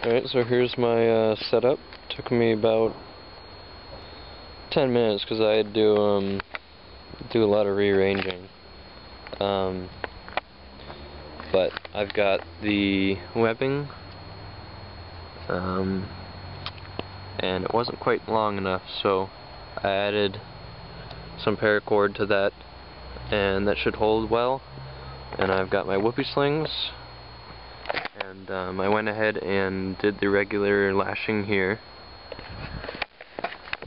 Alright, so here's my setup. Took me about 10 minutes because I had to do a lot of rearranging. But I've got the webbing, and it wasn't quite long enough, so I added some paracord to that, and that should hold well. And I've got my whoopee slings, and I went ahead and did the regular lashing here.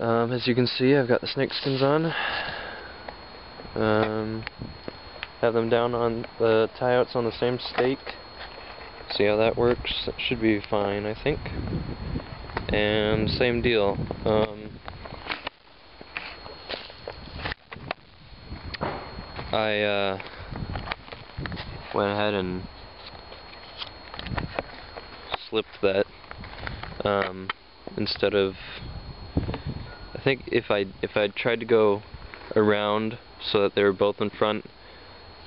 As you can see, I've got the snake skins on. Have them down on the tie-outs on the same stake. See how that works? That should be fine, I think. And same deal. I went ahead and slipped that instead of, I think if I'd tried to go around so that they were both in front,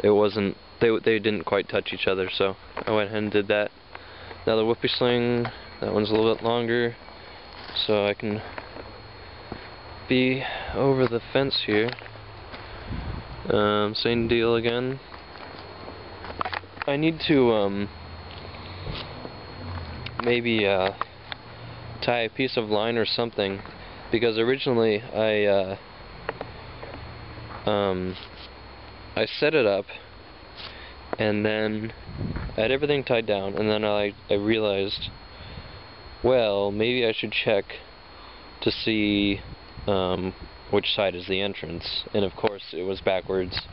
it wasn't, they didn't quite touch each other, so I went ahead and did that. Now the whoopee sling, that one's a little bit longer, so I can be over the fence here. Same deal again. I need to maybe tie a piece of line or something, because originally I set it up and then I had everything tied down, and then I realized, well, maybe I should check to see which side is the entrance, and of course it was backwards,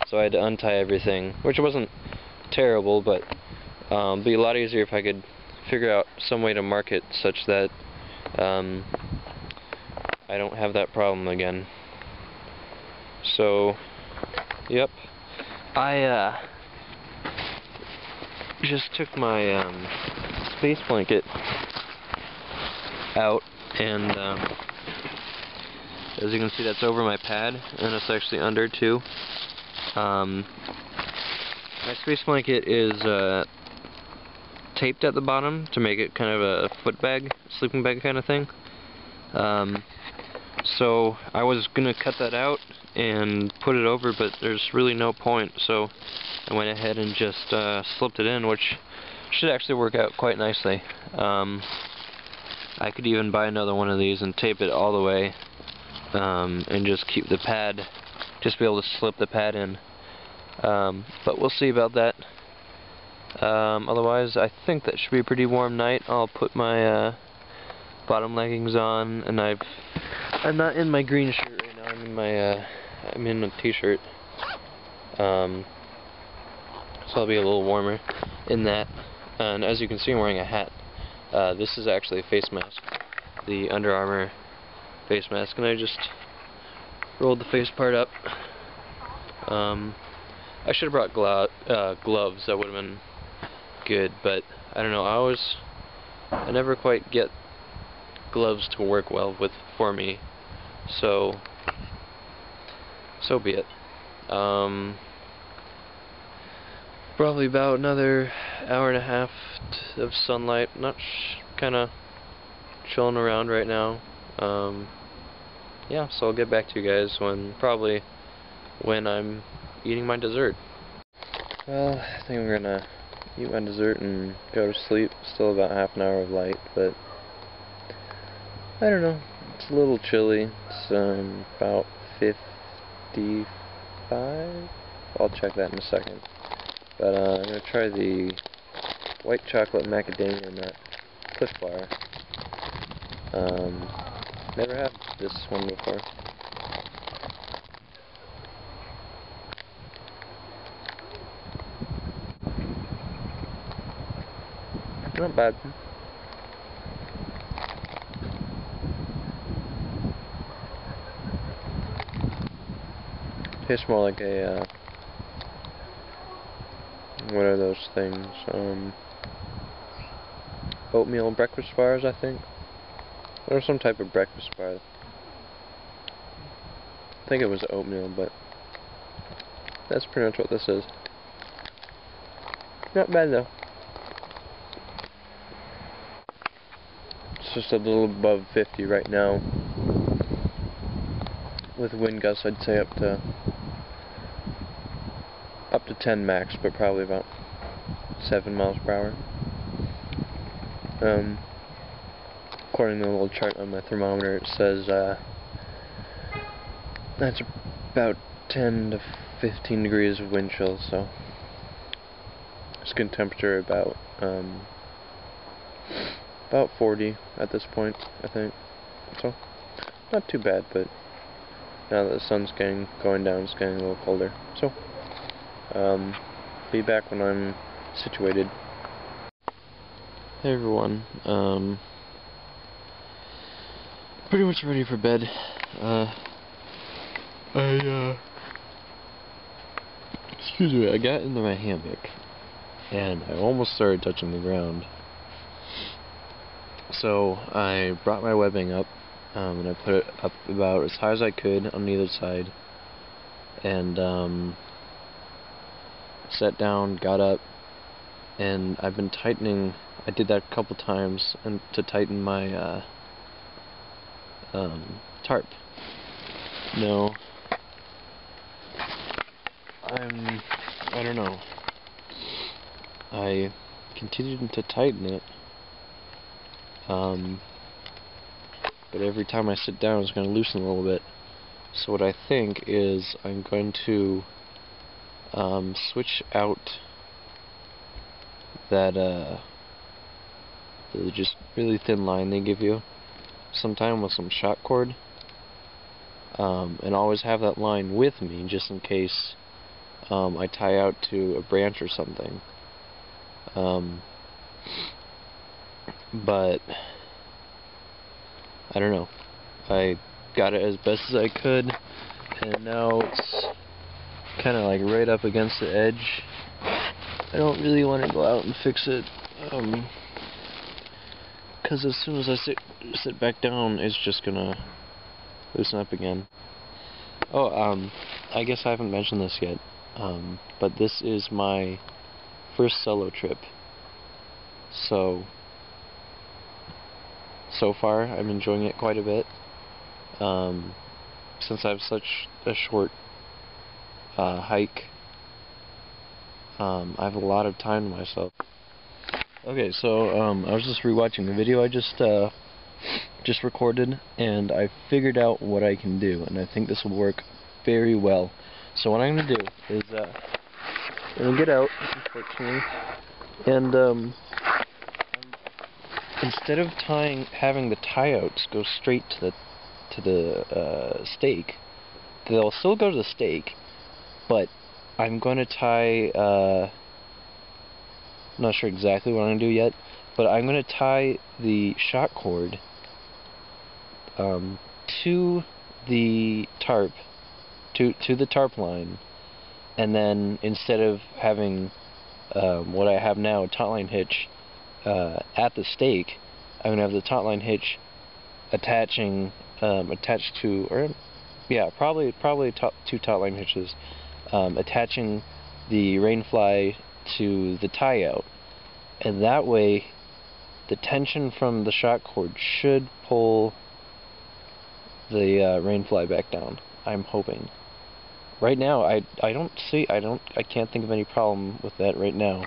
so I had to untie everything, which wasn't terrible, but it'd be a lot easier if I could figure out some way to mark it such that I don't have that problem again. So, yep, I just took my space blanket out, and as you can see, that's over my pad, and it's actually under too. My space blanket is taped at the bottom to make it kind of a foot bag, sleeping bag kind of thing. So I was gonna cut that out and put it over, but there's really no point, so I went ahead and just slipped it in, which should actually work out quite nicely. I could even buy another one of these and tape it all the way, and just keep the pad, just be able to slip the pad in. But we'll see about that. Otherwise, I think that should be a pretty warm night. I'll put my bottom leggings on, and I'm not in my green shirt right now. I'm in my I'm in a t-shirt. So I'll be a little warmer in that. And as you can see, I'm wearing a hat. This is actually a face mask, the Under Armour face mask, and I just rolled the face part up. I should have brought gloves. That would have been good, but I don't know. I never quite get gloves to work well with for me, so be it. Probably about another hour and a half of sunlight. Not kind of chilling around right now. Yeah, so I'll get back to you guys probably when I'm eating my dessert. Well, I think I'm gonna eat my dessert and go to sleep. Still about half an hour of light, but I don't know. It's a little chilly. It's about 55. I'll check that in a second. But I'm gonna try the white chocolate macadamia nut Cliff Bar. Never had this one before. Not bad. Tastes more like a, what are those things? Oatmeal breakfast bars, I think. Or some type of breakfast bar. I think it was oatmeal, but that's pretty much what this is. Not bad though. just a little above 50 right now. With wind gusts, I'd say up to 10 max, but probably about 7 miles per hour. According to the little chart on my thermometer, it says that's about 10 to 15 degrees of wind chill, so skin temperature about 40 at this point, I think. So not too bad, but now that the sun's going down, it's getting a little colder. So be back when I'm situated. Hey everyone, pretty much ready for bed. Excuse me, I got into my hammock and I almost started touching the ground. So I brought my webbing up, and I put it up about as high as I could on either side, and sat down, got up, and I've been tightening. I did that a couple times and to tighten my tarp. No, I don't know. I continued to tighten it, but every time I sit down it's going to loosen a little bit. So what I think is I'm going to switch out that the just really thin line they give you sometime with some shot cord, and always have that line with me just in case I tie out to a branch or something. But I don't know. I got it as best as I could, and now it's kind of like right up against the edge. I don't really want to go out and fix it, because as soon as I sit back down, it's just gonna loosen up again. Oh, I guess I haven't mentioned this yet, but this is my first solo trip. So far, I'm enjoying it quite a bit. Since I have such a short hike, I have a lot of time to myself. Okay, so I was just rewatching the video I just recorded, and I figured out what I can do, and I think this will work very well. So what I'm going to do is I'm going to get out, unfortunately, and instead of having the tie-outs go straight to the stake, they'll still go to the stake, but I'm going to tie, I'm not sure exactly what I'm going to do yet, but I'm going to tie the shot cord to the tarp, to the tarp line, and then instead of having what I have now, a taut line hitch at the stake, I'm going to have the taut line hitch attached to, or yeah, probably two taut line hitches, attaching the rainfly to the tie out, and that way the tension from the shot cord should pull the rainfly back down. I'm hoping. Right now, I can't think of any problem with that right now.